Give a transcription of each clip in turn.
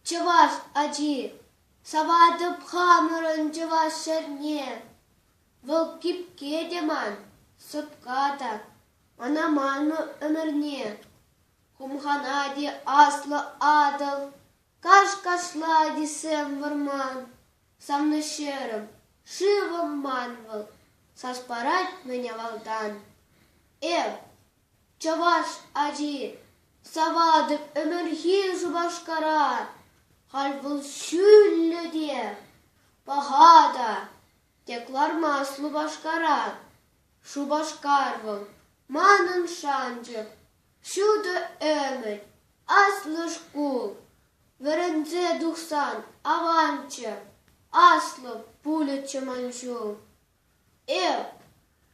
Чаваш аджи, савадып хамырын чаваш шерне. Волкип кедеман, сотката, анаману өмірне. Хумханади аслы адыл, каш-кашлади сэм варман. Самны шерым, шивым манвал, саспарать меня валдан. Чаваш аджи, савадып өмірхи жубашкара. Халбыл шүллі де, пахада, теклар маслы башкара. Шубашкарвыл, манын шанчык, шуды өмір, аслы шкул. Вірінзе духсан, аванчы, аслы пулечы манчул.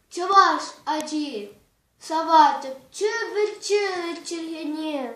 Чаваш аджи, саватып чывыр-чывыр чыргене.